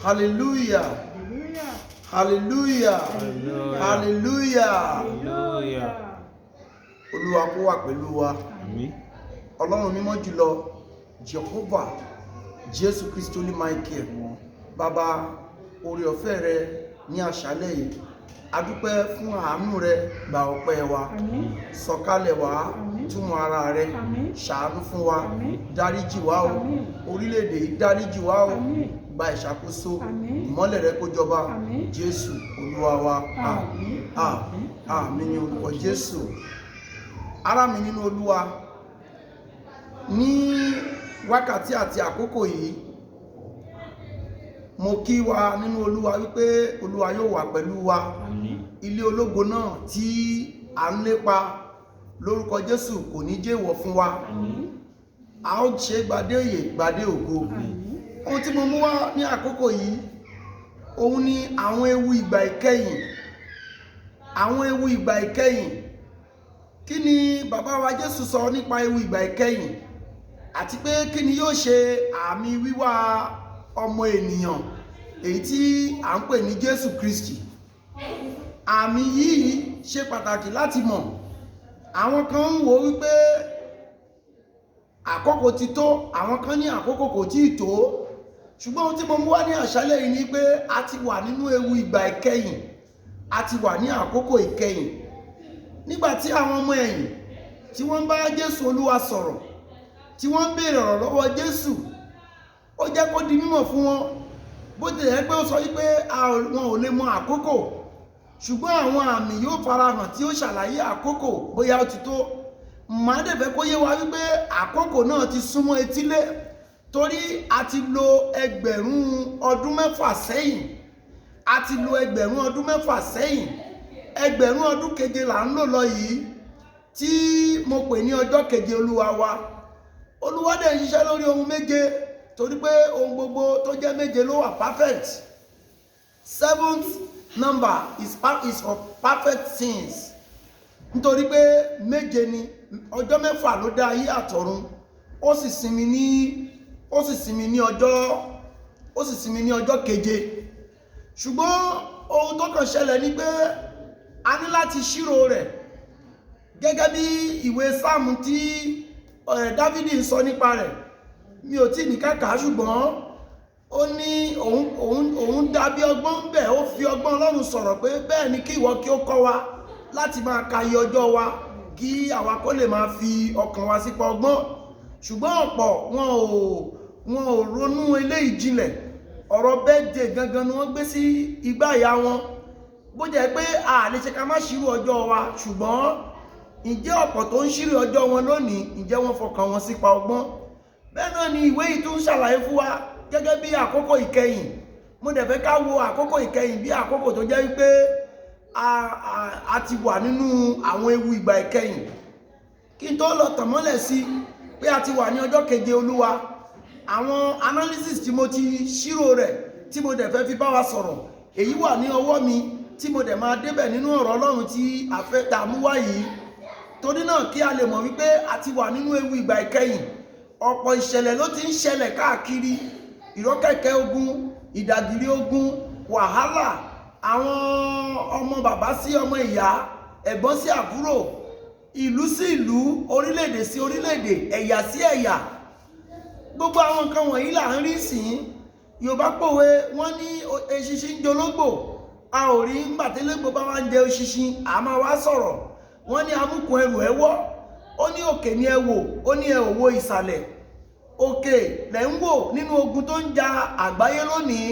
Hallelujah. Hallelujah. Hallelujah. Olúwa kó wà pẹ̀lú wa. Àmín. Ọlọ́run mímọ́ jùlọ, Jehovah, Jésù Kristi ní Michael. Bàbá, oore ọ̀fẹ́ rẹ ní àṣálẹ́ yìí. A dúpẹ́ fún àánú rẹ, gba ọpẹ́ wa. Sọ̀kalẹ̀ wá, túmọ̀ ara rẹ, ṣàánú fún wa, dáríjì wá o. Orílẹ̀-èdè yìí dáríjì wá o. Gba ìṣàkóso, ìmọ́lẹ̀ rẹ kó jọba. Jésù Olúwa wa. Àmín. Àmín. Àmín ní orúkọ Jésù. Ará mi nínú Olúwa, ní wákàtí àti àkókò yìí, mo kí wa nínú Olúwa wípé Olúwa yóò wà pẹ̀lú wa. Ilé ológo náà tí a ń lépa lórúkọ Jésù kò ní jẹ́ èèwọ̀ fún wa. A ó ṣe gbadé òye gbadé ògo. Ohun tí mo mú wá ní àkókò yìí, òun ni àwọn ewu ìgbà ìkẹyìn. Àwọn ewu ìgbà ìkẹyìn. Kí ni bàbá wa Jésù sọ nípa ewu ìgbà ìkẹyìn? Àti pé kí ni yóò ṣe àmì wíwá ọmọ ènìyàn èyí tí à ń pè ní Jésù Kristi? Àmì yìí ṣe pàtàkì láti mọ̀. Àwọn kan ń wò wípé àkókò ti tó, àwọn kan ní àkókò kò tíì tó. Ṣùgbọ́n ohun tí mo mú wá ní àṣálẹ́ yìí ni pé a ti wà nínú ewu ìgbà ìkẹyìn. A ti wà ní àkókò ìkẹyìn. Nígbàtí àwọn ọmọ ẹ̀yìn tí wọ́n bá Jésù Olúwa sọ̀rọ̀, tí wọ́n ń béèrè ọ̀rọ̀ lọ́wọ́ Jésù, ó jẹ́ kó di mímọ̀ fún wọn. Bó tilẹ̀ pé ó sọ wípé wọn ò lè mọ àkókò, ṣùgbọ́n àwọn àmì yóò farahàn tí ó ṣàlàyé àkókò bóyá ó ti tó. Màá dẹ̀ fẹ́ kó yé wa wípé àkókò náà ti súnmọ́ etílé, torí a ti lo ẹgbẹ̀rún ọdún mẹ́fà sẹ́yìn. A ti lo ẹgbẹ̀rún ọdún mẹ́fà sẹ́yìn. Ẹgbẹ̀rún ọdún keje là ń lò lọ yìí, tí mo pè ní ọjọ́ keje Olúwa wa. Olúwa dẹ̀ ń ṣiṣẹ́ lórí ohun méje, torí pé ohun gbogbo tó jẹ́ méje ló wà perfect. Seventh number is for perfect things. Nítorí pé méje ni, ọjọ́ mẹ́fà ló dá ayé àtọ̀run. Ó sì sinmi ní ọjọ́ keje. Ṣùgbọ́n ohun tó kàn ṣẹlẹ̀ ni pé a ní láti ṣírò rẹ̀ gẹ́gẹ́ bí ìwé Sáàmù tí Dávidi ń sọ nípa rẹ̀. Mi ò tí ní kàkà, ṣùgbọ́n ó ní òun dàbí ọgbọ́n bẹ́ẹ̀, ó fi ọgbọ́n Ọlọ́run sọ̀rọ̀ pé bẹ́ẹ̀ ni kí ìwọ kí ó kọ́ wa láti máa ka iye ọjọ́ wa kí àwa kó lè máa fi ọkàn wa sípa ọgbọ́n. Ṣùgbọ́n ọ̀pọ̀ wọn ò ronú eléyìí jinlẹ̀. Ọ̀rọ̀ birthday gangan ni wọ́n gbé sí igbá ìyá wọn. Bó jẹ́ pé a lè ṣe ká má ṣírò ọjọ́ wa, ṣùgbọ́n ǹjẹ́ ọ̀pọ̀ tó ń ṣírò ọjọ́ wọn lónìí, ǹjẹ́ wọ́n fọkàn wọn sípa ọgbọ́n? Bẹ́ẹ̀ náà ni ìwé yìí tún ṣàlàyé fún wa gẹ́gẹ́ bí àkókò ìkẹyìn. Mo dẹ̀ fẹ́ ká wo àkókò ìkẹyìn bí àkókò tó jẹ́ wípé a ti wà nínú àwọn ewu ìgbà ìkẹyìn. Kí n tó lọ tàn mọ́lẹ̀ sí pé a ti wà ní ọjọ́ keje Olúwa, àwọn analysis tí mo ti ṣírò rẹ̀ tí mo dẹ̀ fẹ́ fi bá wa sọ̀rọ̀, èyí wà ní ọwọ́ mi tí mo dẹ̀ máa débẹ̀ nínú ọ̀rọ̀ Ọlọ́run tí a fẹ́ ta mú wá yìí. Torí náà kí a lè mọ̀ wípé a ti wà nínú ewu ìgbà ìkẹyìn. Ọ̀pọ̀ ìṣẹ̀lẹ̀ ló ti ń ṣẹlẹ̀ káàkiri. Ìrọ́kẹ̀kẹ̀ ogun, ìdàgìrì ogun, wàhálà, àwọn ọmọ bàbá sí ọmọ ìyá, ẹ̀gbọ́n sí àbúrò, ìlú sí ìlú, orílẹ̀-èdè sí orílẹ̀-èdè, ẹ̀yà sí ẹ̀yà. Gbogbo àwọn nǹkan wọ̀nyí là ń rí sìn. Yorùbá pòwe wọ́n ní eṣinṣin ń jológbò, a ò rí ńgbàtẹ́lẹ́gbò bá wá ń jẹ eṣinṣin, a máa wá sọ̀rọ̀. Wọ́n ní amúkùn ẹrù ẹ wọ́, ó ní òkè ní ẹ wò, ó ní ẹ ò wo ìsàlẹ̀. Òkè lẹ̀ ń wò nínú ogun tó ń ja àgbáyé lónìí,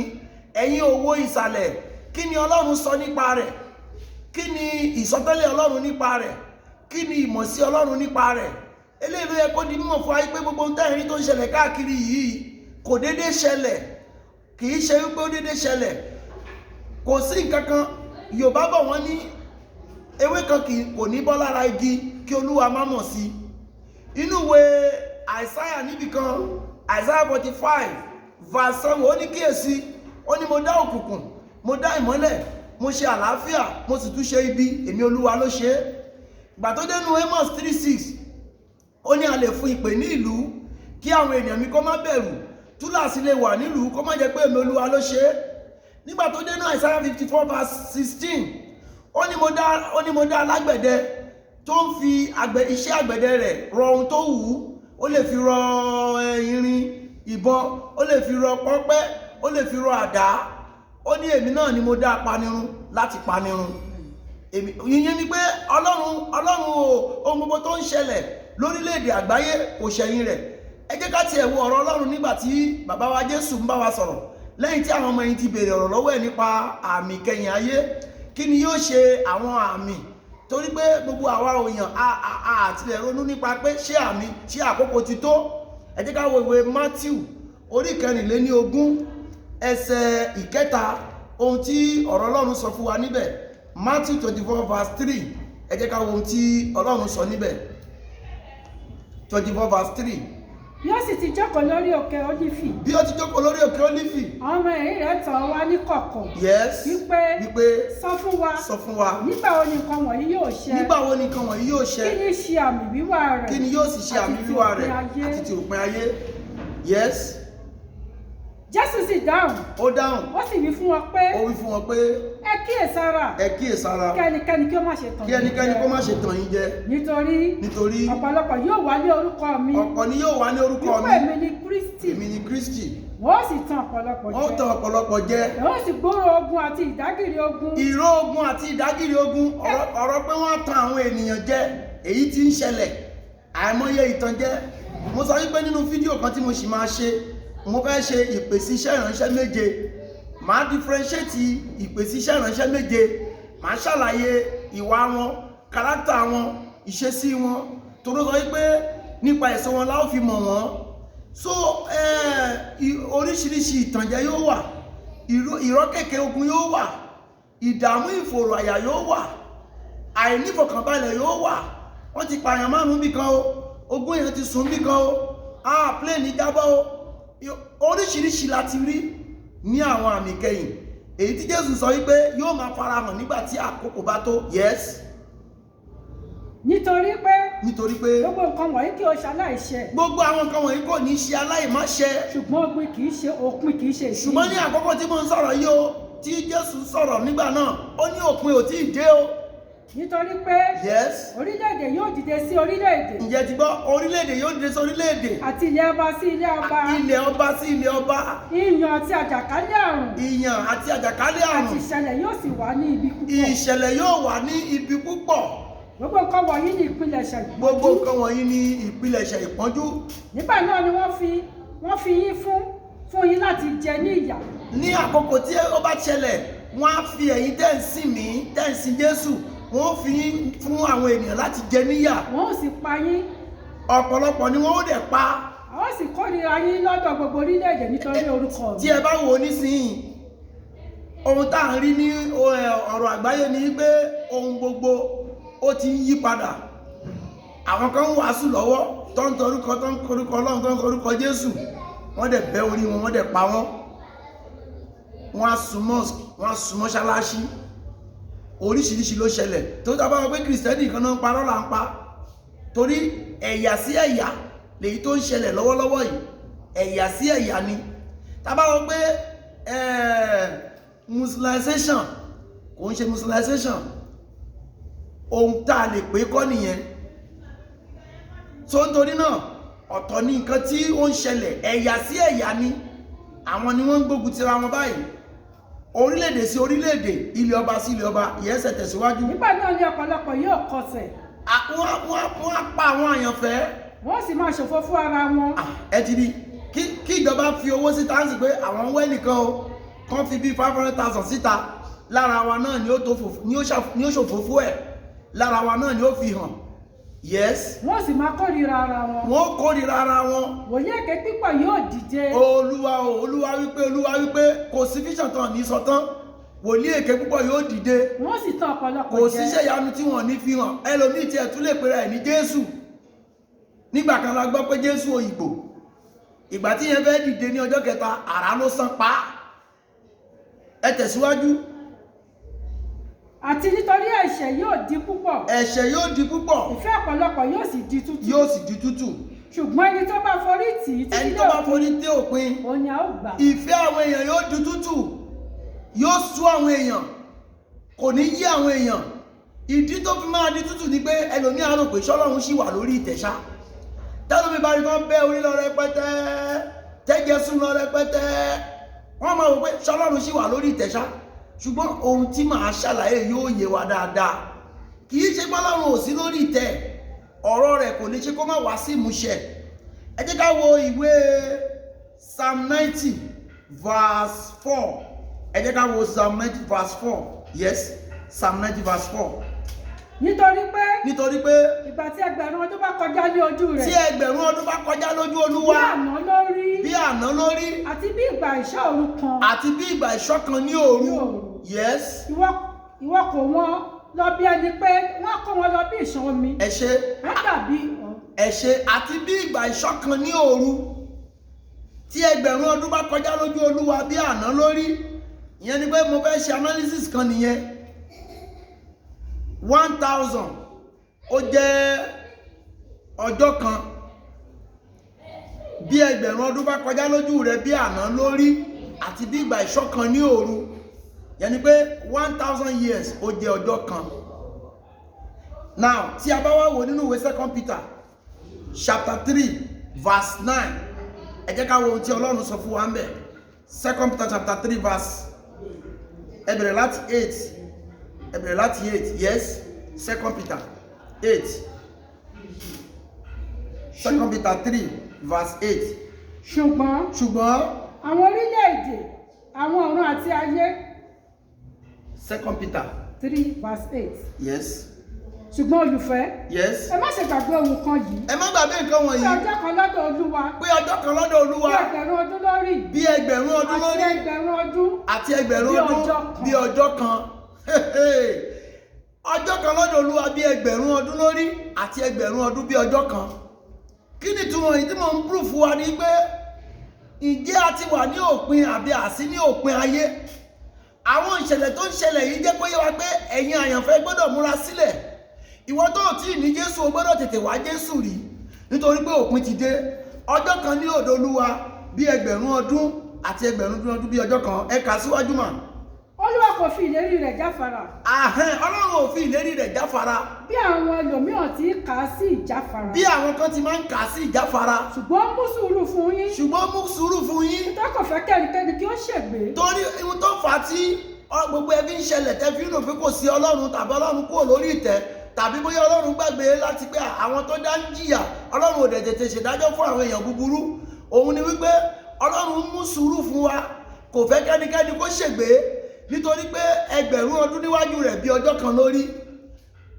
ẹ̀yin ò wo ìsàlẹ̀. Kí ni Ọlọ́run sọ nípa rẹ̀? Kí ni ìsọtẹ́lẹ̀ Ọlọ́run nípa rẹ̀? Kí ni ìmọ̀ sí Ọlọ́run nípa rẹ̀? Eléyìí ló yẹ kó di mímọ̀ fún wa pé gbogbo ohun tẹ́ẹ̀rí tó ń ṣẹlẹ̀ káàkiri yìí kò déédéé ṣẹlẹ̀, kì í ṣe wípé ó déédéé ṣẹlẹ̀. Kò sí nǹkan kan. Yorùbá bọ̀ wọ́n ní ewé kan kò ní bọ́ lára igi kí Olúwa má mọ̀ sí. Inú ìwé Àìsáyà níbìkan, Àìsáyà 45 verse 7, ó ní kíyèsí, ó ní mo dá òkùnkùn, mo dá ìmọ́lẹ̀, mo ṣe àlàáfíà, mo sì tún ṣe ibi, èmi Olúwa ló ṣe é. Ìgbà tó dénú Amos 3:6, ó ní a lè fún ìpè ní ìlú kí àwọn ènìyàn mi kó má bẹ̀rù, túláàsì lè wà nílùú kó má jẹ́ pé èmi Olúwa ló ṣe é. Nígbà tó dénú Àìsáyà 54 verse 16, ó ní mo dá alágbẹ̀dẹ tó ń fi iṣẹ́ àgbẹ̀dẹ rẹ̀ rọ ohun tó wù ú. Ó lè fi rọ irin, ìbọn, ó lè fi rọ pọ́pẹ́, ó lè fi rọ àdá. Ó ní èmi náà ni mo dá apanirun láti panirun. Ìyẹn ni pé Ọlọ́run ohun gbogbo tó ń ṣẹlẹ̀ lórílẹ̀-èdè àgbáyé kò ṣẹ̀yìn rẹ̀. Ẹ jẹ́ ká tiẹ̀ wo ọ̀rọ̀ Ọlọ́run nígbà tí bàbá wa Jésù ń bá wa sọ̀rọ̀ lẹ́yìn tí àwọn ọmọ yìí ti béèrè ọ̀rọ̀ lọ́wọ́ ẹ̀ nípa àmì kẹyìn ayé. Kí ni yóò ṣe àwọn àmì? Torí pé gbogbo àwa òyàn àtìlẹ̀ ronú nípa pé ṣé àmì, ṣé àkókò ti tó. Ẹ jẹ́ ká wo ìwé Matthew orí 24 ẹsẹ̀ ìkẹta, ohun tí ọ̀rọ̀ Ọlọ́run sọ fún wa níbẹ̀. Matthew 24 verse 3, ẹ jẹ́ ká wo ohun tí Ọlọ́run sọ níbẹ̀. 24 verse 3. Bí ó sì ti jókòó lórí òkè Ólífì. Bí ó ti jókòó lórí òkè Ólífì. Àwọn ọmọ ẹ̀yìn rẹ̀ tọ̀ wá ní kọ̀kọ̀. Yes. Wípé sọ fún wa. Nígbà wo ni nǹkan wọ̀nyí yóò ṣẹ? Nígbà wo ni nǹkan wọ̀nyí yóò ṣẹ? Kí ni ṣe àmì wíwá rẹ̀? Kí ni yóò sì ṣe àmì wíwá rẹ̀ àti ti òpin ayé? Yes. Jésù sì dáhùn. Ó dáhùn. Ó sì wí fún wọn pé. Ó wí fún wọn pé. Ẹ kíyèsára. Ẹ kíyèsára. Kí ẹnikẹ́ni kí ó má ṣe tàn yín jẹ. Kí ẹnikẹ́ni kó má ṣe tàn yín jẹ. Nítorí ọ̀pọ̀lọpọ̀ yóò wá ní orúkọ mi. Ọ̀pọ̀ ni yóò wá ní orúkọ mi. Wípé èmi ni Kristi. Èmi ni Kristi. Wọ́n sì tàn ọ̀pọ̀lọpọ̀ jẹ. Wọ́n tàn ọ̀pọ̀lọpọ̀ jẹ. Wọ́n sì gbòòrò ogun àti ìdágìrì ogun. Ìró ogun àti ìdágìrì ogun. Ọ̀rọ̀ pé wọ́n tàn àwọn ènìyàn jẹ, èyí tí ń ṣẹlẹ̀. Àìmọye ìtànjẹ. Mo sọ wípé nínú fídíò kan tí mo sì máa ṣe, mo fẹ́ ṣe ìpèsè iṣẹ́ ìránṣẹ́ méje. Màá differentiate ìpèsè iṣẹ́ ìránṣẹ́ méje. Màá ṣàlàyé ìwà wọn, kárátà wọn, ìṣesí wọn. Torí sọ wípé nípa èso wọn la ó fi mọ̀ wọ́n. So oríṣiríṣi ìtànjẹ yóò wà, ìrọ́kẹ̀kẹ̀ ogun yóò wà, ìdààmú ìfòrò àyà yóò wà, àìnífọ̀kànbalẹ̀ yóò wà. Wọ́n ti pààyàn 5 bí kan o, ogún èèyàn ti sùn bí kan o, plane jábọ́ o. Oríṣiríṣi láti rí ní àwọn àmì kẹyìn, èyí tí Jésù sọ wípé yóò máa farahàn nígbà tí àkókò bá tó. Yes. Nítorí pé gbogbo nǹkan wọ̀nyí kí o ṣe aláìṣẹ. Gbogbo àwọn nǹkan wọ̀nyí kò ní ṣe aláìmáṣẹ. Ṣùgbọ́n òpin kì í ṣe èyí. Ṣùgbọ́n ní àkókò tí mo ń sọ̀rọ̀ yìí o, tí Jésù sọ̀rọ̀ nígbà náà, ó ní òpin ò tí ì dé o. nítorí pé yes orílẹ̀-èdè yóò dìde sí orílẹ̀-èdè ǹjẹ́ ti gbọ́ orílẹ̀-èdè yóò dìde sí orílẹ̀-èdè àti ilẹ̀ ọba sí ilẹ̀ ọba ilẹ̀ ọba sí ilẹ̀ ọba ìyàn àti àjàkálẹ̀ àrùn ìyàn àti àjàkálẹ̀ àti àrùn ìṣẹ̀lẹ̀ yóò sì wà ní ibi púpọ̀. ìṣẹ̀lẹ̀ yóò wà ní ibi púpọ̀ Gbogbo nǹkan wọ̀nyí ní ìpilẹ̀ṣẹ̀ ìpọ́njú. gbogbo nǹkan wọ̀nyí ní ìpilẹ̀ṣẹ̀ ìpọ́njú Nígbà náà ni wọ́n fi yín fún yín láti jẹ ní ìyà. ní àkókò tí ó bá ṣẹlẹ̀ wọ́n á fi ẹ̀yin tẹ́ ń sìn mí tẹ́ ń sìn Jésù wọ́n ó fi yín fún àwọn ènìyàn láti jẹ níyà Wọ́n ó sì pa yín. ọ̀pọ̀lọpọ̀ ni wọ́n ó dẹ̀ pa A ó sì kórìíra yín lọ́dọ̀ gbogbo orílẹ̀-èdè nítorí orúkọ mi. tí ẹ bá wò ó nísìnyí ohun tá à ń rí ní ọ̀rọ̀ àgbáyé ni pé ohun gbogbo ó ti ń yí padà àwọn kan ń wàásù lọ́wọ́ tó ń torúkọ Ọlọ́run tó ń torúkọ Jésù wọ́n dẹ̀ bẹ́ orí wọn wọ́n dẹ̀ pa wọ́n wọ́n á sun mosque wọ́n á sun mọ́ṣáláṣí oríṣiríṣi ló ṣẹlẹ̀ tó dábàá wọn pé kìrìsìtẹ́nì kan náà ń parọ́ là ń pa torí ẹ̀yà sí ẹ̀yà lèyí tó ń ṣẹlẹ̀ lọ́wọ́lọ́wọ́ yìí ẹ̀yà sí ẹ̀yà ni tábàá wọn pé muslimization kò ń ṣe muslimization ohun tá a lè pè kọ́ nìyẹn tó ń torí náà ọ̀tọ̀ ní nǹkan tí ó ń ṣẹlẹ̀ ẹ̀yà sí ẹ̀yà ni àwọn ni wọ́n ń gbógun tira wọn báyìí orílẹ̀-èdè sí orílẹ̀-èdè ilẹ̀ ọba sí ilẹ̀ ọba ìyẹ́sẹ̀ tẹ̀síwájú. Nígbà náà ni ọ̀pọ̀lọpọ̀ yóò kọsẹ̀. wọ́n á pa àwọn àyànfẹ́. Wọ́n sì máa ṣòfò fún ara wọn. ẹ ti rí kí ìjọba fi owó síta ń sì pé àwọn ń wẹ́ nìkan o kàn fi bí 500,000 síta lára wa náà ni ó ṣòfò fún ẹ̀ lára wa náà ni ó fi hàn yes. Wọ́n sì máa kórìíra ara wọn. wọ́n kórìíra ara wọn. Wòlíì èké pípọ̀ yóò dìde. olúwa wípé kò sí fíṣàn tán ní sọ tán wòlíì èké púpọ̀ yóò dìde. Wọ́n sì tàn ọ̀pọ̀lọpọ̀ jẹ. kò síṣẹ́ ìyanu tí wọ́n ní fi hàn ẹlòmíì tí ẹ̀ tún lè pèrè ẹ̀ ní Jésù nígbà kan la gbọ́ pé Jésù Òyìnbó ìgbà tí yẹn fẹ́ dìde ní ọjọ́ kẹta àrá ló sán pa ẹ tẹ̀síwájú. Àti nítorí ẹ̀ṣẹ̀ yóò di púpọ̀. ẹ̀ṣẹ̀ yóò di púpọ̀. Ìfẹ́ ọ̀pọ̀lọpọ̀ yóò sì di tútù. yóò sì di tútù. Ṣùgbọ́n ẹni tó bá forí tì í ẹni tó bá forí tì òpin òun ni a ó gbà. ìfẹ́ àwọn èèyàn yóò di tútù yóò sú àwọn èèyàn kò ní yí àwọn èèyàn ìdí tó fi máa di tútù ni pé ẹlòmíì á rò pé ṣọ́lọ́run ṣì wà lórí ìtẹ̀ṣá tẹ́lómi bá rí kan bẹ́ orí lọ rẹpẹtẹ tẹ́jẹ́ sún lọ rẹpẹtẹ wọ́n máa wò pé ṣọ́lọ́run ṣì wà lórí ìtẹ̀ṣá ṣùgbọ́n ohun tí màá ṣàlàyé yóò yé wa dáadáa kì í ṣe pọ́lọ́run ò sí lórí ìtẹ́ ọ̀rọ̀ rẹ̀ kò lè ṣe kó má wá sí ìmúṣẹ ẹ jẹ́ ká wo ìwé Psalm 90 verse 4 ẹ jẹ́ ká wo Psalm 90 verse 4 yes Psalm 90 verse 4. nítorí pé ìgbà tí ẹgbẹ̀rún ọdún bá kọjá ní ojú rẹ̀. tí ẹgbẹ̀rún ọdún bá kọjá lójú Olúwa. bí àná lórí. àti bí ìgbà ìṣọ́ òru kan. àti bí ìgbà ìṣọ́ kan ní òru. yes. ìwọ kò wọ́n lọ bí ẹni pé wọ́n kó wọn lọ bí ìṣàn omi. ẹ ṣe. wọ́n dàbí. ẹ ṣe àti bí ìgbà ìṣọ́ kan ní òru. tí ẹgbẹ̀rún ọdún bá kọjá lójú Olúwa bí àná lórí. ìyẹn ni pé mo fẹ́ ṣe analysis kan nìyẹn. 1000 ó jẹ́ ọjọ́ kan bí ẹgbẹ̀rún ọdún bá kọjá lójú rẹ̀ bí àná lórí àti bí ìgbà ìṣọ́ kan ní òru yẹn ni pé 1000 years ó jẹ́ ọjọ́ kan. Now tí a bá wá wò nínú ìwé 2 Peter chapter 3 verse 9 ẹ jẹ́ ká wo ohun tí Ọlọ́run sọ fún wa ń bẹ̀. 2 Peter chapter 3 verse ẹ bẹ̀rẹ̀ láti 8 ẹ bẹ̀rẹ̀ láti 8 yes 2 Peter 8 2 Peter 3 verse 8. ṣùgbọ́n àwọn orílẹ̀-èdè àwọn ọ̀run àti ayé. 2 Peter 3 verse 8. yes. ṣùgbọ́n olùfẹ́. yes. ẹ má ṣe gbàgbé ohun kan yìí. ẹ má gbàgbé nǹkan wọ̀nyí. pé ọjọ́ kan lọ́dọ̀ Olúwa. pé ọjọ́ kan lọ́dọ̀ Olúwa. bí ẹgbẹ̀rún ọdún lórí. bí ẹgbẹ̀rún ọdún lórí. àti ẹgbẹ̀rún ọdún. àti ẹgbẹ̀rún ọdún bí ọjọ́ kan. ọjọ́ kan lọ́dọ̀ Olúwa bí ẹgbẹ̀rún ọdún lórí àti ẹgbẹ̀rún ọdún bí ọjọ́ kan. kí ni túmọ̀ yìí tí mo ń proof wa ni pé ǹjẹ́ a ti wà ní òpin àbí àsí ní òpin ayé. àwọn ìṣẹ̀lẹ̀ tó ń ṣẹlẹ̀ yìí jẹ́ kó yé wa pé ẹ̀yin àyànfẹ́ gbọ́dọ̀ múra sílẹ̀. ìwọ tó tí ì ní Jésù o gbọ́dọ̀ tètè wá Jésù rí nítorí pé òpin ti dé. ọjọ́ kan ní ọ̀dọ̀ Olúwa bí ẹgbẹ̀rún ọdún àti ẹgbẹ̀rún ọdún bí ọjọ́ kan. ẹ kà síwájú mà. Olúwa kò fi ìlérí rẹ̀ jáfara. Ọlọ́run ò fi ìlérí rẹ̀ jáfara. Bí àwọn ẹlòmíràn ti kà á sí ìjáfara. Bí àwọn kan ti máa ń kà á sí ìjáfara. Ṣùgbọ́n ó mú sùúrù fún yín. Ṣùgbọ́n ó mú sùúrù fún yín. Tó kò fẹ́ kẹ́nikẹ́ni kí ó ṣègbé. Torí ohun tó fà á tí gbogbo ẹbí ń ṣẹlẹ̀ tẹ́ fi rò pé kò sí Ọlọ́run tàbí Ọlọ́run kúrò lórí ìtẹ́ tàbí bóyá Ọlọ́run gbàgbé láti pé àwọn tó dá ń jìyà Ọlọ́run ò dẹ̀ tètè ṣèdájọ́ fún àwọn èèyàn búburú. Òun ni wípé Ọlọ́run mú sùúrù fún wa, kò fẹ́ kẹ́nikẹ́ni kó ṣègbé, nítorí pé ẹgbẹ̀rún ọdún níwájú rẹ̀ bí ọjọ́ kan lórí.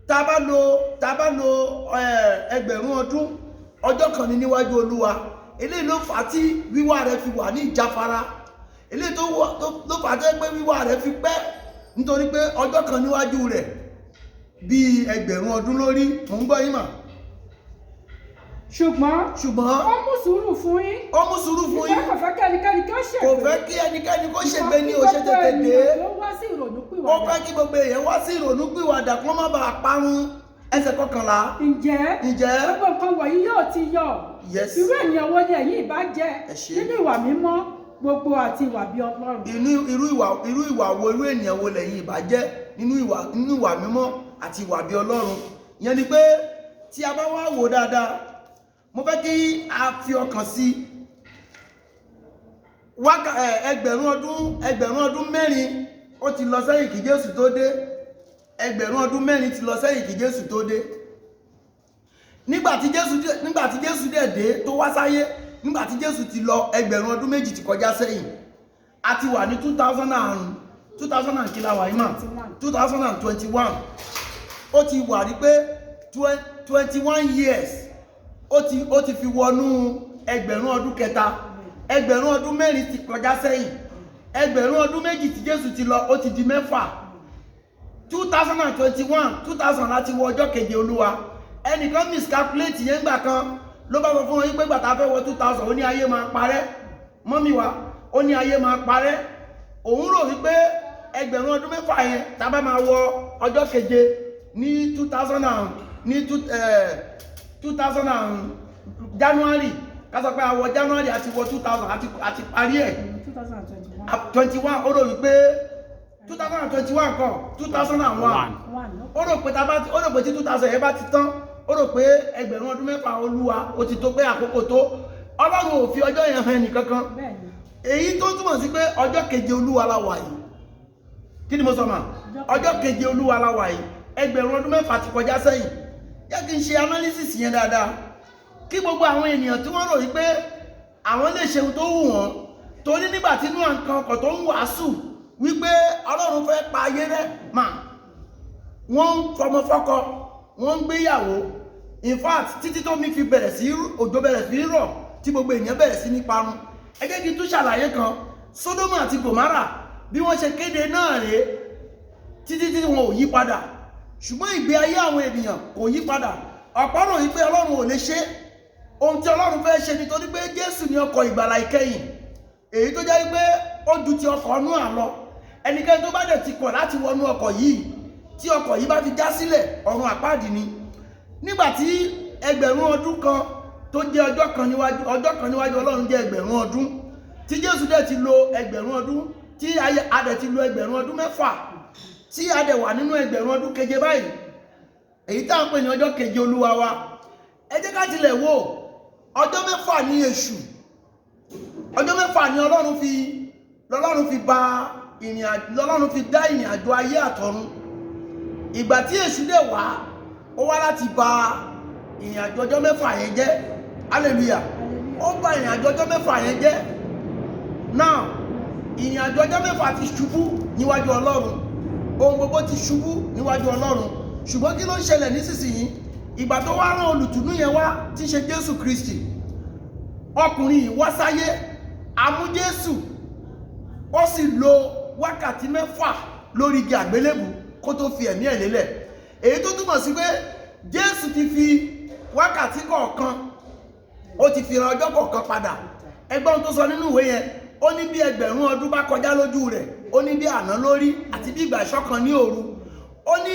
Tá a bá lo ẹgbẹ̀rún ọdún, ọjọ́ kan ní níwájú Olúwa. Eléyìí ló fà á tí wíwá rẹ̀ fi wà ní ìjáfara. Eléyìí ló fà á tó pé wíwá rẹ̀ fi pẹ́, nítorí pé ọjọ́ kan níwájú rẹ̀ bí ẹgbẹ̀rún ọdún lórí. Mò ń gbọ́ yín mà. Ṣùgbọ́n ó mú sùúrù fún yín. Ó mú sùúrù fún yín. Kò fẹ́ kẹ́nikẹ́ni kí ó ṣègbé. Kò fẹ́ kí ẹnikẹ́ni kó ṣègbé ní ó ṣe tètè dé. Ó wá sí ìrònúpìwàdà. Ó fẹ́ kí gbogbo èèyàn wá sí ìrònúpìwàdà kó má bàa parun. Ẹsẹ̀ 11. Ǹjẹ́ gbogbo nǹkan wọ̀nyí yóò ti yọ. Yes. Irú ènìyàn wo ni ẹ̀yin ìbá jẹ́ nínú ìwà mímọ́ gbogbo àti ìwà bí Ọlọ́run? Irú ìwà wo, irú ènìyàn wo lẹ̀yin ìbá jẹ́ nínú ìwà mímọ́ àti ìwà bí Ọlọ́run? Ìyẹn ni pé tí a bá wá wò dáadáa, mo fẹ́ kí a fi ọkàn sí ẹgbẹ̀rún ọdún mẹ́rin ó ti lọ sẹ́yìn kí Jésù tó dé. Ẹgbẹ̀rún ọdún mẹ́rin ti lọ sẹ́yìn kí Jésù tó dé. Nígbàtí Jésù dé tó wá sáyé, nígbàtí Jésù ti lọ, ẹgbẹ̀rún ọdún méjì ti kọjá sẹ́yìn. A ti wà ní 2000 kí la wà yìí mà? 2021. Ó ti wà rí pé 21 years ó ti fi wọnú ẹgbẹ̀rún ọdún kẹta. Ẹgbẹ̀rún ọdún mẹ́rin ti kọjá sẹ́yìn. Ẹgbẹ̀rún ọdún méjì tí Jésù ti lọ, ó ti di mẹ́fà. 2021, 2000 láti wọ ọjọ́ keje Olúwa. Ẹnìkan miscalculate yẹn gbà kan ló bá sọ fún wọn yí pé gbàtà fẹ́ wọ 2000 ó ní ayé máa parẹ́. Mọ́mí wa, ó ní ayé máa parẹ́. Òun rò wípé ẹgbẹ̀rún ọdún mẹ́fà yẹn tàbá máa wọ ọjọ́ keje ní 2000 January, ká sọ pé a wọ January àti wọ 2000 àti parí ẹ̀ 2021. Ó rò wípé 2021 kan 2001 ó rò pé tí 2000 yẹn bá ti tán, ó rò pé ẹgbẹ̀rún ọdún mẹ́fà Olúwa ó ti tó, pé àkókò tó. Ọlọ́run ò fi ọjọ́ yẹn hàn ẹnìkankan. Èyí tó túmọ̀ sí pé ọjọ́ keje Olúwa la wà yìí. Kí ni mo sọ mà? Ọjọ́ keje Olúwa la wà yìí. Ẹgbẹ̀rún ọdún mẹ́fà ti kọjá sẹ́yìn. Jẹ́ kí n ṣe analysis yẹn dáadáa, kí gbogbo àwọn ènìyàn tí wọ́n rò wípé àwọn lè ṣe ohun tó wù wọ́n. Torí nígbà tí inú nǹkan ọkọ̀ tó ń wàásù wípé Ọlọ́run fẹ́ pa ayé rẹ́ mà, wọ́n ń fọmọ fọ́kọ, wọ́n ń gbéyàwó. In fact, títí tó mi fi bẹ̀rẹ̀ sí òjò bẹ̀rẹ̀ sí rọ̀, tí gbogbo èèyàn bẹ̀rẹ̀ sí ní parun. Ẹ jẹ́ kí n tún ṣàlàyé kan. Sódómù àti Gòmárà bí wọ́n ṣe kéde náà rèé títí tí wọn ò yí padà. Ṣùgbọ́n ìgbé ayé àwọn ènìyàn kò yí padà. Ọ̀pọ̀ rò wípé Ọlọ́run ò lè ṣe ohun tí Ọlọ́run fẹ́ ṣe, nítorí pé Jésù ni ọkọ̀ ìgbàlà ìkẹyìn, èyí tó jẹ́ wípé ó ju ti ọkọ̀ Nóà lọ. Ẹnikẹ́ni tó bá dẹ̀ ti kọ̀ láti wọnú ọkọ̀ yìí, tí ọkọ̀ yìí bá ti já sílẹ̀, ọ̀run àpáàdì ni. Nígbàtí ẹgbẹ̀rún ọdún kan tó jẹ́ ọjọ́ kan níwájú Ọlọ́run jẹ́ ẹgbẹ̀rún ọdún, tí Jésù dẹ̀ ti lo ẹgbẹ̀rún ọdún, tí a dẹ̀ ti lo ẹgbẹ̀rún ọdún mẹ́fà, tí a dẹ̀ wà nínú ẹgbẹ̀rún ọdún keje báyìí, èyí tá à ń pè ní ọjọ́ keje Olúwa wa. Ẹ jẹ́ ká tilẹ̀ wò, ọjọ́ mẹ́fà ní èṣù, ọjọ́ mẹ́fà ní Ọlọ́run fi dá ìrìn àjò ayé àtọ̀run. Ìgbà tí èṣù dẹ̀ wá, ó wá láti bà ìrìn àjò ọjọ́ mẹ́fà yẹn jẹ́. Hallelujah. Ó bà ìrìn àjò ọjọ́ mẹ́fà yẹn jẹ́. Now, ìrìn àjò ọjọ́ mẹ́fà ti ṣubú níwájú Ọlọ́run. Ohun gbogbo ti ṣubú níwájú Ọlọ́run. Ṣùgbọ́n kí ló ń ṣẹlẹ̀ nísinsìnyí? Ìgbà tó wá rán olùtùnú yẹn wá, tí ṣe Jésù Kristi, ọkùnrin yìí wá sáyé, a mú Jésù, ó sì lo wákàtí mẹ́fà lórí igi àgbélébù kó tó fi ẹ̀mí ẹ̀ lélẹ̀. Èyí tó túmọ̀ sí pé Jésù ti fi wákàtí kọ̀ọ̀kan, ó ti fi ra ọjọ́ kọ̀ọ̀kan padà. Ẹgbọ́n tó sọ nínú ìwé yẹn, ó ní bí ẹgbẹ̀rún ọdún bá kọjá lójú rẹ̀, ó ní bí àná lórí, àti bí ìgbà ìṣọ̀kan ní òru. Ó ní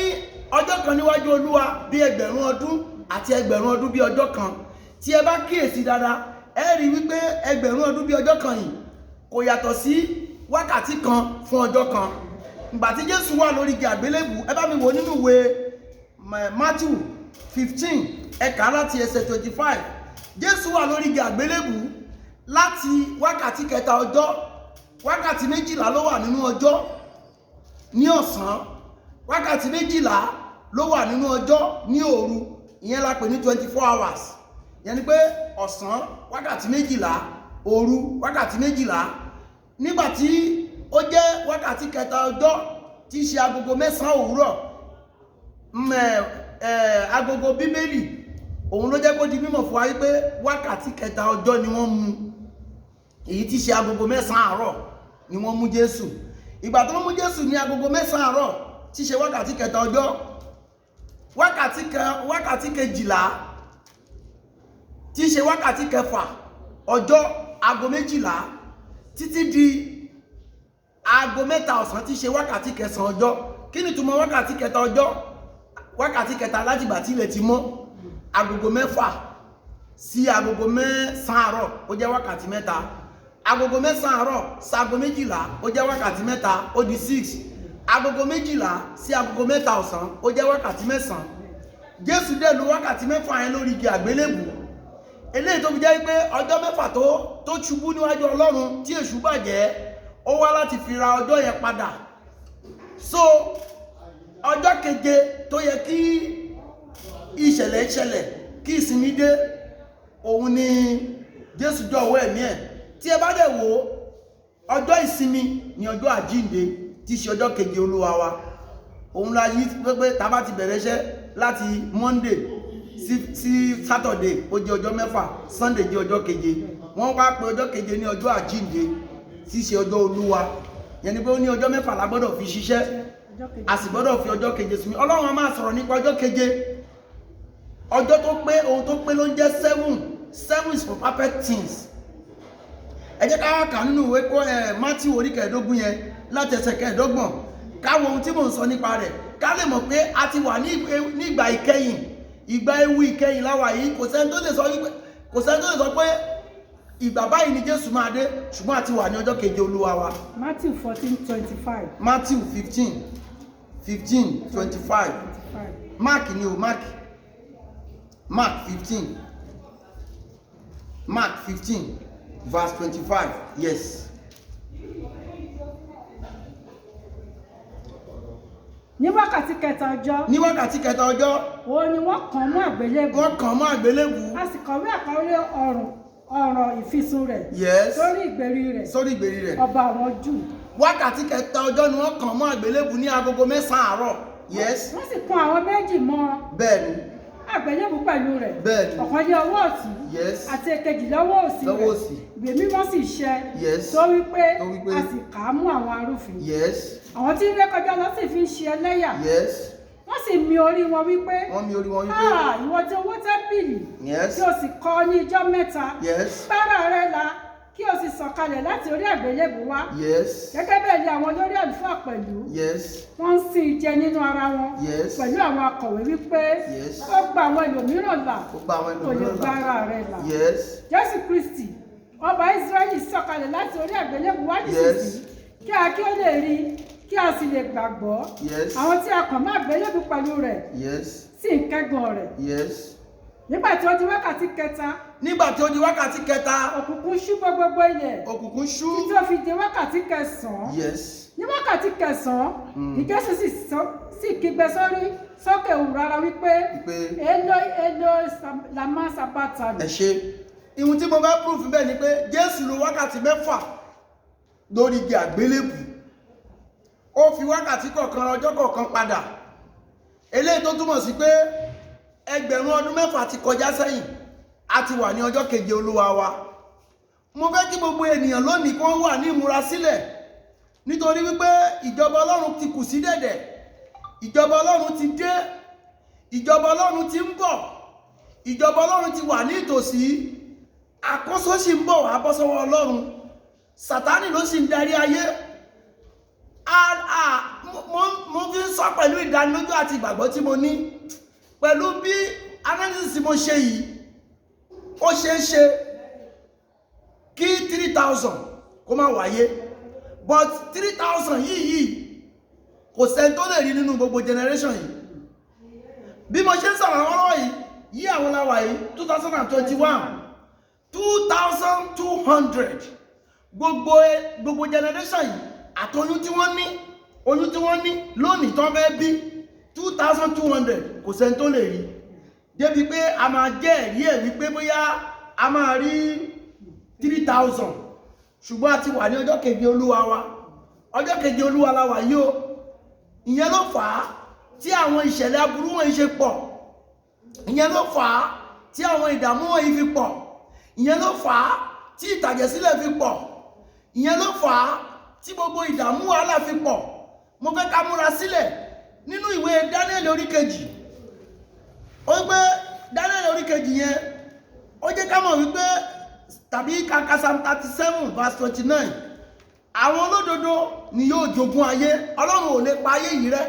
ọjọ́ kan níwájú Olúwa bí ẹgbẹ̀rún ọdún, àti ẹgbẹ̀rún ọdún bí ọjọ́ kan. Tí ẹ bá kíyèsí dáadáa, ẹ rí wípé ẹgbẹ̀rún ọdún bí ọjọ́ kan yìí kò yàtọ̀ sí wákàtí kan fún ọjọ́ kan. ìgbà tí Jésù wà lórí igi àgbélébù, ẹ bá mi wò nínú ìwé Matthew 15 ẹ̀ka láti ẹsẹ̀ 25. Jésù wà lórí igi àgbélébù láti wákàtí kẹta ọjọ́, wákàtí 12 ló wà nínú ọjọ́ ní ọ̀sán, wákàtí 12 ló wà nínú ọjọ́ ní òru, ìyẹn la pè ní 24 hours. Ìyẹn ni pé ọ̀sán wákàtí 12, òru wákàtí 12. Nígbàtí ó jẹ́ wákàtí kẹta ọjọ́ tí í ṣe agogo 9 òwúrọ̀, agogo Bíbélì òun ló jẹ́ kó di mímọ̀ fún wa wípé wákàtí kẹta ọjọ́ ni wọ́n mú, èyí tí ṣe agogo 9 àárọ̀ ni wọ́n mú Jésù. Ìgbà tó mú Jésù ní agogo 9 àárọ̀ tí ṣe wákàtí kẹta ọjọ́, wákàtí 12 tí ṣe wákàtí 6 ọjọ́ ago 12 títí di ago 3 ọ̀sán tí ṣe wákàtí 9 ọjọ́. Kí ni túmọ̀ wákàtí kẹta ọjọ́? Wákàtí kẹta láti ìgbà tí ilẹ̀ ti mọ́, agogo 6 sí agogo 9 àárọ̀ ó jẹ́ wákàtí 3, agogo 9 àárọ̀ sí agogo 12 ó jẹ́ wákàtí 3, ó di 6, agogo 12 sí agogo 3 ọ̀sán ó jẹ́ wákàtí 9. Jésù dẹ̀ lò wákàtí 6 yẹn lórí igi àgbélébù, eléyìí tó fi jẹ́ pé ọjọ́ 6 tó ṣubú níwájú Ọlọ́run tí èṣù bàjẹ́, ó wá láti fi ra ọjọ́ yẹn padà. So ọjọ́ keje tó yẹ kí ìṣẹ̀lẹ̀ ṣẹlẹ̀, kí ìsinmi dé, òun ni Jésù jọ̀wọ́ ẹ̀mí ẹ̀. Tí ẹ bá dẹ̀ wò ọjọ́ ìsinmi ni ọjọ́ àjíǹde tí ṣe ọjọ́ keje Olúwa wa. Òun la yí pé tá bá ti bẹ̀rẹ̀ iṣẹ́ láti Monday sí Saturday ó jẹ́ ọjọ́ 6, Sunday jẹ́ ọjọ́ keje. Wọ́n wá pè ọjọ́ keje ní ọjọ́ àjíǹde tí ṣe ọjọ́ Olúwa. Yẹn ni pé ó ní ọjọ́ 6 la gbọ́dọ̀ fi ṣiṣẹ́, a sì gbọ́dọ̀ fi ọjọ́ keje sinmi. Ọlọ́run a máa sọ̀rọ̀ nípa ọjọ́ keje. Ọjọ́ tó pé, ohun tó pé ló ń jẹ́ 7. 7 is for perfect things. Ẹ jẹ́ ká wá kà nínú ìwé Matthew orí 15 yẹn láti ẹsẹ̀ 25. Ká wo ohun tí mò ń sọ nípa rẹ̀, ká lè mọ̀ pé a ti wà ní ìgbà ìkẹyìn, ìgbà ewu ìkẹyìn láwa yìí. Kò sẹ́ni tó lè sọ pé ìgbà báyìí ni Jésù máa dé, ṣùgbọ́n a ti wà ní ọjọ́ keje Olúwa wa. Matthew 14:25. Matthew 15:25. Mark ni o, Mark 15. Mark 15 verse 25. Yes. Ní wákàtí kẹta ọjọ́. Ní wákàtí kẹta ọjọ́. Òun ni wọ́n kàn mọ́ àgbélébù. Wọ́n kàn mọ́ àgbélébù. A sì kọ̀wé àkọlé ọ̀rọ̀ ìfisùn rẹ̀. Yes. Sórí ìgbèrí rẹ̀. Sórí ìgbèrí rẹ̀. Ọba àwọn Júù. Wákàtí kẹta ọjọ́ ni wọ́n kàn mọ́ àgbélébù ní agogo 9 àárọ̀. Yes. Wọ́n sì kùn àwọn méjì mọ́. Bẹ́ẹ̀ni. Àgbélébù pẹ̀lú rẹ̀. Bẹ́ẹ̀ni. Ọ̀kan ní ọwọ́ ọ̀tún. Yes. Àti èkejì lọ́wọ́ òsì rẹ̀. Lọ́wọ́ òsì. Ìwé mímọ́ sì ṣẹ. Yes. Tó wípé a sì kà á mú àwọn arúfin. Yes. Àwọn tí ń rékọjá lọ sì fi ń ṣe ẹlẹ́yà. Yes. Wọ́n sì mi orí wọn wípé. Wọ́n mi orí wọn wípé. Ìwọ tí owó tẹ́ḿpìlì. Yes. Tí o sì kọ́ ní ijọ́ 3. Yes. Bára rẹ̀ la kí o sì sọ̀kalẹ̀ láti orí àgbélébù wá. Yes. Gẹ́gẹ́ bẹ́ẹ̀ ni àwọn olórí àlùfáà pẹ̀lú. Yes. Wọ́n ń sin jẹ nínú ara wọn. Yes. Pẹ̀lú àwọn akọ̀wé wípé. Yes. Ó gba àwọn ẹlòmíràn là. Ó gba àwọn Kò lè ẹlòmíràn gba là. ara rẹ̀ là. Yes. Jésù Kristi ọba Ísírẹ́lì sọ̀kalẹ̀ láti orí àgbélébù wá nísinsìnyí kí ó lè rí, kí a sì lè gbàgbọ́. Yes. Àwọn tí a kàn mọ́ àgbélébù pẹ̀lú rẹ̀. Yes. Sì ń kẹ́gàn rẹ̀. Yes. Nígbà tí ó di wákàtí kẹta. Nígbà tí ó di wákàtí kẹta. Òkùnkùn ṣú bo gbogbo ilẹ̀. Òkùnkùn ṣú. Títí ó fi di wákàtí kẹsàn-án. Yes. Ní wákàtí kẹsàn-án. Ní Jésù sì kígbe sókè òun rárá wípé. Èlò lama sabatani. Ẹ ṣe. Ìhun tí mo bá proof bẹ́ẹ̀ ni pé Jésù lò wákàtí 6 lórí igi àgbélébù. Ó fi wákàtí kọ̀ọ̀kan ọjọ́ kọ̀ọ̀kan padà. Eléyìí tó túmọ̀ sí pé ẹgbẹ̀rún ọdún 6 ti kọjá sẹ́yìn, a ti wà ní ọjọ́ keje Olúwa wa. Mo fẹ́ kí gbogbo ènìyàn lónìí kí wọ́n wà ní ìmúra sílẹ̀, nítorí wípé ìjọba Ọlọ́run ti kù sí dẹ̀dẹ̀, ìjọba Ọlọ́run ti dé, ìjọba Ọlọ́run ti ń bọ̀, ìjọba Ọlọ́run ti wà ní ìtòsí, àkóso sì ń bọ̀ wá bọ́ sọ́wọ́ Ọlọ́run. Sátánì ló sì ń darí ayé. Mo fi ń sọ pẹ̀lú ìdánilójú àti ìgbàgbọ́ tí mo ní, pẹ̀lú bí analysis mo ṣe yìí, ó ṣeé ṣe kí 3,000 kó má wáyé, but 3,000 yìí kò sẹ́ni tó lè rí nínú gbogbo generation yìí. Bí mo ṣe ń sọ̀rọ̀ lọ́wọ́ yìí, yí àwọn láwà yìí 2021 2200 gbogbo generation yìí àtọyún tí wọ́n ní oyún tí wọ́n ní lónìí tán fẹ́ bí 2200 kò sẹ́ni tó lè rí, débi pé a máa jẹ́ ẹ̀rí ẹ̀ wípé bóyá a máa rí 3000, ṣùgbọ́n a ti wà ní ọjọ́ keje Olúwa wa, ọjọ́ keje Olúwa la wà yìí o. Ìyẹn ló fà á tí àwọn ìṣẹ̀lẹ̀ aburú wọ̀nyí ṣe pọ̀, ìyẹn ló fà á tí àwọn ìdààmú wọ̀nyí fi pọ̀, ìyẹn ló fà á tí ìtàjẹ̀sílẹ̀ fi pọ̀, ìyẹn ló fà á tí gbogbo ìdààmú wàhálà fi pọ̀. Mo fẹ́ ká múra sílẹ̀ nínú ìwé Daniel orí kejì. Ó gbé Daniel orí kejì yẹn, ó jẹ́ ká mọ̀ wípé tàbí kàkà Psalm 37 verse 29, àwọn olódodo ni yóò jogún ayé. Ọlọ́run ò lè pa ayé yìí rẹ́,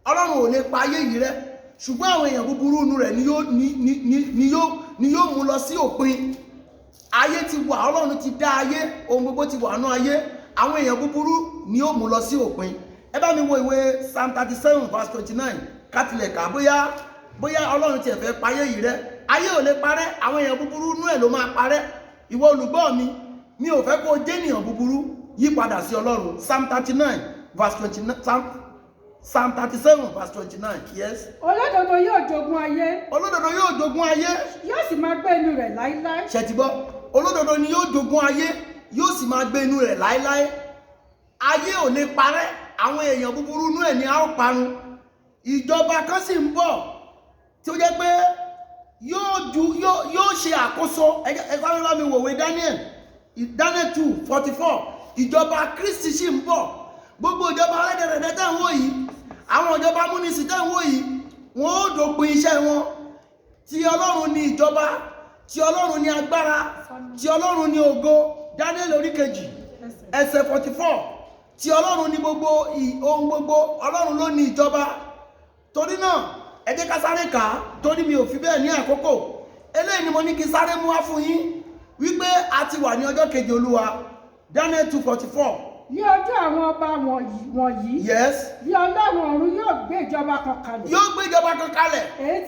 Ọlọ́run ò lè pa ayé yìí rẹ́, ṣùgbọ́n àwọn èèyàn búburú inú rẹ̀ ni yóò mú lọ sí òpin. Ayé ti wà, Ọlọ́run ti dá ayé, ohun gbogbo ti wà nú ayé, àwọn èèyàn búburú ni yóò mú lọ sí òpin. Ẹ bá mi wo ìwé Psalm 37 verse 29 kátilẹ̀ ká bóyá Ọlọ́run ti ẹ̀fẹ́ pa ayé yìí rẹ́. Ayé ò lè parẹ́, àwọn èèyàn búburú inú ẹ̀ ló máa parẹ́. Ìwọ olùgbọ́ mi ò fẹ́ kó jẹ́ ènìyàn búburú, yí padà sí Ọlọ́run. Psalm 39 verse 29, Psalm 37 verse 29, yes. Olódodo yóò jogún ayé. Olódodo yóò jogún ayé. Yóò sì máa gbé inú rẹ̀ láíláí. Ṣé ti gbọ́? Olódodo ni yóò jogún ayé, yóò sì máa gbé inú rẹ̀ láíláí. Ayé ò lè parẹ́, àwọn èèyàn búburú inú ẹ̀ ni a ó parun. Ìjọba kan sì ń bọ̀ tí ó jẹ́ pé yóò ṣe àkóso. Ẹ sáré bá mi wòwe Daniel 2:44. Ìjọba Kristi sì ń bọ̀. Gbogbo ìjọba alẹ́dẹ̀rẹ̀dẹ̀ tẹ́ ń wò yìí, àwọn ìjọba amúnisìn tẹ́ ń wò yìí, wọ́n ó dópin iṣẹ́ wọn. Ti Ọlọ́run ni ìjọba, ti Ọlọ́run ni agbára, ti Ọlọ́run ni ògo. Daniel orí kejì ẹsẹ̀ 44. Ti Ọlọ́run ni gbogbo ohun gbogbo, Ọlọ́run ló ní ìjọba. Torí náà ẹ jẹ́ ká sáré kà á, torí mi ò fi bẹ́ẹ̀ ní àkókò. Eléyìí ni mo ní kí sáré mú wá fún yín wípé a ti wà ní ọjọ́ keje Olúwa. Daniel 2:44. Ní ọjọ́ àwọn ọba wọ̀nyí, yes, bí Ọlọ́run ọ̀run yóò gbé ìjọba kan kalẹ̀. Yóò gbé ìjọba kan kalẹ̀. Èyí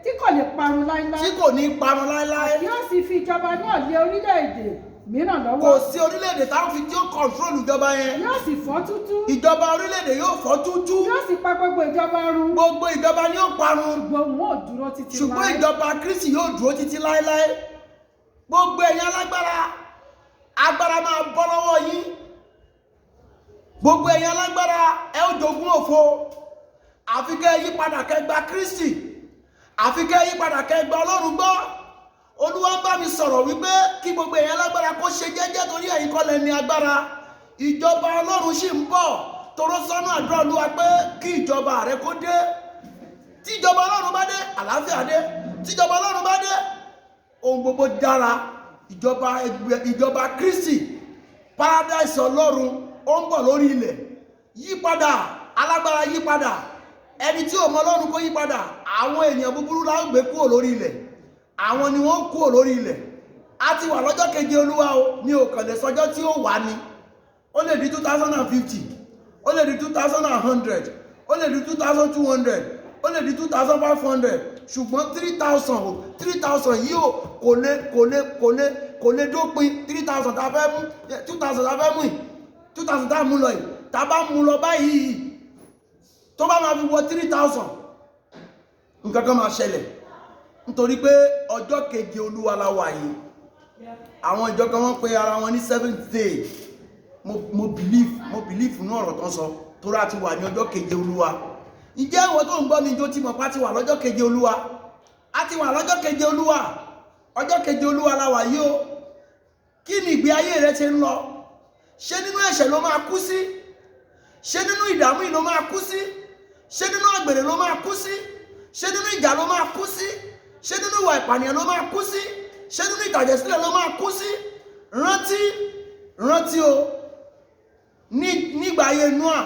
tí kò lè parun láíláí. Tí kò ní parun láíláí. Yóò sì fi ìjọba náà lé orílẹ̀-èdè mìíràn lọ́wọ́. Kò sí orílẹ̀-èdè táwọn fi tí ó kọ̀ntrólù ìjọba yẹn. Yóò sì fọ́ tútú. Ìjọba orílẹ̀-èdè yóò fọ́ tútú. Yóò sì pa gbogbo ìjọba run. Gbogbo ìjọba ni yóò parun. Ṣùgbọ́n wọn ò dúró títí láé. Ṣùgbọ́n ìjọba Kristi yóò dúró títí láéláé. Gbogbo ẹ̀yin alágbára, agbára máa bọ́ lọ́wọ́ yín. Gbogbo ẹ̀yin alágbára, ẹ ó jogún òfo. Àfi kẹ́ yí padà kẹ́ gba Kristi. Àfi kẹ́ yí padà kẹ́ gba Ọlọ́run gbọ́. Olúwa ń bá mi sọ̀rọ̀ wípé kí gbogbo ẹ̀yin alágbára kó ṣe jẹ́jẹ́ torí ẹ̀yin kọ́ lẹ ní agbára. Ìjọba Ọlọ́run sì ń bọ̀. Toró sọ́nà àdúrà Olúwa pé kí ìjọba rẹ kó dé. Tí ìjọba Ọlọ́run bá dé, àlàáfíà dé. Tí ìjọba Ọlọ́run bá dé, ohun gbogbo dára. Ìjọba Kristi, paradise Ọlọ́run ó ń bọ̀ lórí ilẹ̀. Yípadà, alágbára yípadà. Ẹni tí ò mọ Ọlọ́run kó yípadà. Àwọn èèyàn búburú la ń gbé kúrò lórí ilẹ̀. Àwọn ni wọ́n kúrò lórí ilẹ̀. A ti wà lọ́jọ́ keje Olúwa o, ní òkànlẹ̀ sọjọ́ tí ó wà ní. Ó lè di 2050, ó lè di 2100, ó lè di 2200, ó lè di 2500, ṣùgbọ́n 3000 yìí ò kò lè dópin. 3000 tá fẹ́ mú, 2000 tá fẹ́ mú yìí, 2000 tá mú lọ yìí, tá bá mú lọ báyìí, tó bá máa fi wọ 3000, nǹkan kan máa ṣẹlẹ̀. Nítorí pé ọjọ́ keje Olúwa la wà yìí. Àwọn ìjọ kan wọ́n pe ara wọn ní 7th day. Mo believe nínú ọ̀rọ̀ tán sọ, torí a ti wà ní ọjọ́ keje Olúwa. Ǹjẹ́ ìwọ tó ń gbọ́ mi jó tí mo pa ti wà lọ́jọ́ keje Olúwa? A ti wà lọ́jọ́ keje Olúwa. Ọjọ́ keje Olúwa la wà yìí o. Kí ni ìgbé ayé rẹ ṣe ń lọ? Ṣé nínú ẹ̀ṣẹ̀ ló máa kú sí? Ṣé nínú ìdààmú yìí ló máa kú sí? Ṣé nínú àgbèrè ló máa kú sí? Ṣé nínú ìjà ló máa kú sí? Ṣé nínú ìwà ìpànìyàn ló máa kú sí? Ṣé nínú ìtàjẹ̀sílẹ̀ ló máa kú sí? Rántí o, nígbà ayé Nóà,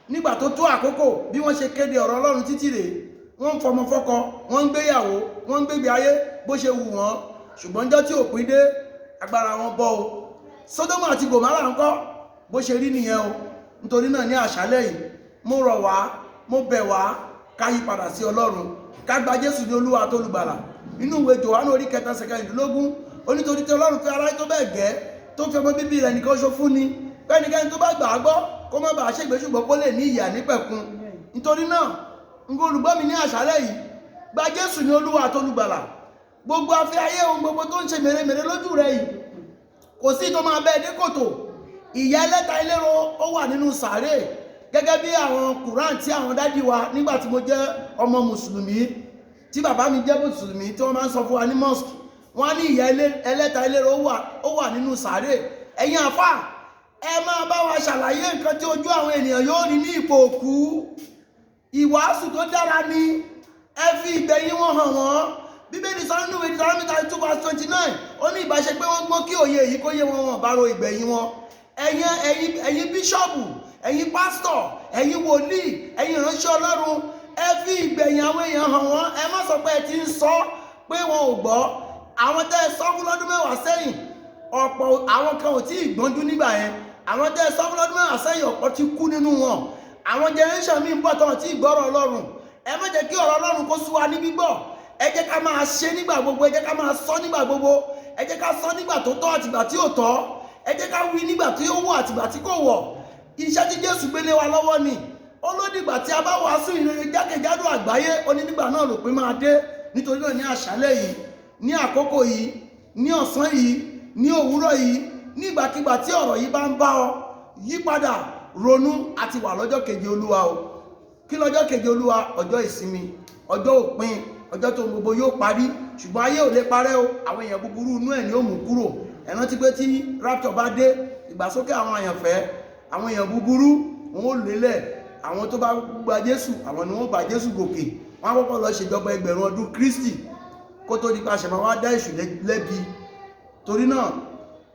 nígbà tó tó àkókò bí wọ́n ṣe kéde ọ̀rọ̀ Ọlọ́run títí rèé, wọ́n ń fọmọ fọ́kọ, wọ́n ń gbéyàwó, wọ́n ń gbégbé ayé bó ṣe wù wọ́n. Ṣùgbọ́n ọjọ́ tí òpin dé, agbára wọn bọ́ o. Sódómù àti Gòmárà ńkọ́ bó ṣe rí nìyẹn o. nítorí náà ní àṣálẹ́ yìí mo rọ̀ wá, mo bẹ̀ wá ká yí padà sí Ọlọ́run, ká gba Jésù ní Olúwa àti Olùgbàlà. Nínú ìwé Jòhánù orí 4:17, ó ní torí tí Ọlọ́run fẹ́ aráyé tó bẹ́ẹ̀ gẹ́ tó fi ọmọ bíbí rẹ̀ nìkan ṣo fún ni, pẹ́nikẹ́ni tó bá gbà á gbọ́ kó má bàa ṣègbé ṣùgbọ́n kó lè ní ìyè ànípẹ̀kun. Nítorí náà nǹkan olùgbọ́ mi ní àṣálẹ́ yìí, gba Jésù ní Olúwa àti Olùgbàlà. Gbogbo afẹ́ ayé ohun gbogbo tó ń ṣe mèremère lójú rẹ̀ yìí, kò sí tó máa bẹ́ẹ̀ dé kòtò. Ìyà ẹlẹ́ta ìlérò ó wà nínú sàárè, gẹ́gẹ́ bí àwọn Quran tí àwọn dádì wa nígbà tí mo jẹ́ ọmọ mùsùlùmí, tí bàbá mi jẹ́ mùsùlùmí, tí wọ́n máa ń sọ fún wa ní mosque, wọ́n á ní ìyà ẹlẹ́ta ìlérò ó wà nínú sàárè. Ẹ̀yin àfà, ẹ máa bá wa ṣàlàyé nǹkan tí ojú àwọn ènìyàn yóò rí ní ipò òkú. Ìwàásù tó dára ni, ẹ fi ìgbẹ̀yìn wọn hàn wọ́n. Bíbélì sọ nínú ìwé Deuteronomy 2:29, ó ní ìbá ṣe pé wọ́n gbọ́ kí òye èyí kó yé wọn, wọn bá ro ìgbẹ̀yìn wọn. Ẹ̀yin bíṣọ̀bù, ẹ̀yin pásítọ̀, ẹ̀yin wòlíì, ẹ̀yin ìránṣẹ́ Ọlọ́run, ẹ fi ìgbẹ̀yìn àwọn èèyàn hàn wọ́n. Ẹ má sọ pé ẹ ti ń sọ pé wọn ò gbọ́. Àwọn tẹ́ ẹ sọ fún lọ́dún mẹ́wàá sẹ́yìn, ọ̀pọ̀ àwọn kan ò tí ì gbọ́njú nígbà yẹn. Àwọn tẹ́ ẹ sọ fún lọ́dún mẹ́wàá sẹ́yìn, ọ̀pọ̀ ti kú nínú wọn. Àwọn generation mi ń bọ̀ tán tí ì gbọ́rọ̀ Ọlọ́run. Ẹ má jẹ́ kí ọ̀rọ̀ Ọlọ́run kó sú wa ní gbígbọ́. Ẹ jẹ́ ká máa ṣe nígbà gbogbo, ẹ jẹ́ ká máa sọ nígbà gbogbo, ẹ jẹ́ ká sọ nígbà tó tọ́ àtìgbà tí ò tọ́, ẹ jẹ́ ká wí nígbà tí ó wọ̀ àtìgbà tí kò wọ̀. Iṣẹ́ tí Jésù gbélé wa lọ́wọ́ ni. Ó lódìgbà tí a bá wàásù ìrere jákèjádò àgbáyé, ó ní nígbà náà lòpin máa dé. Nítorí náà ní àṣálẹ́ yìí, ní àkókò yìí, ní ọ̀sán yìí, ní òwúrọ̀ yìí, ní ìgbàkigbà tí ọ̀rọ̀ yìí bá ń bá ọ, yí padà, ronú àti wà lọ́jọ́ keje Olúwa o. Kí lọ́jọ́ keje Olúwa? Ọjọ́ ìsinmi, ọjọ́ òpin, ọjọ́ tó gbogbo yóò parí. Ṣùgbọ́n ayé ò lè parẹ́ o. Àwọn èèyàn búburú inú ẹ̀ ni ó mú kúrò. Ẹ rántí pé tí rapture bá dé, ìgbàsókè àwọn àyànfẹ́, àwọn èèyàn búburú wọn ó lélẹ̀. Àwọn tó bá gba Jésù, àwọn ni wọ́n bá Jésù gòkè. Wọ́n á kọ́kọ́ lọ ṣèjọba ẹgbẹ̀rún ọdún Kristi kó tó di pa ṣe máa wá dá èṣù lẹ́bi. Torí náà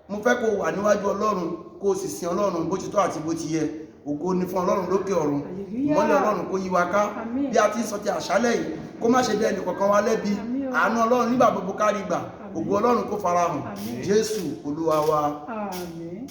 mo fẹ́ kó wà níwájú Ọlọ́run, kó o sì sin Ọlọ́run bó ti tọ́ àti bó ti yẹ. Ògo ni fún Ọlọ́run lókè ọ̀run. Ìmọ́lẹ̀ Ọlọ́run kó yí wa ká. Bí a ti ń sọ ti àṣálẹ́ yìí, kó má ṣe dé ẹnì kankan wa lẹ́bi. Àánú Ọlọ́run nígbà gbogbo kárí gbà. Ògo Ọlọ́run kó farahàn. Jésù Olúwa wa. Àmín.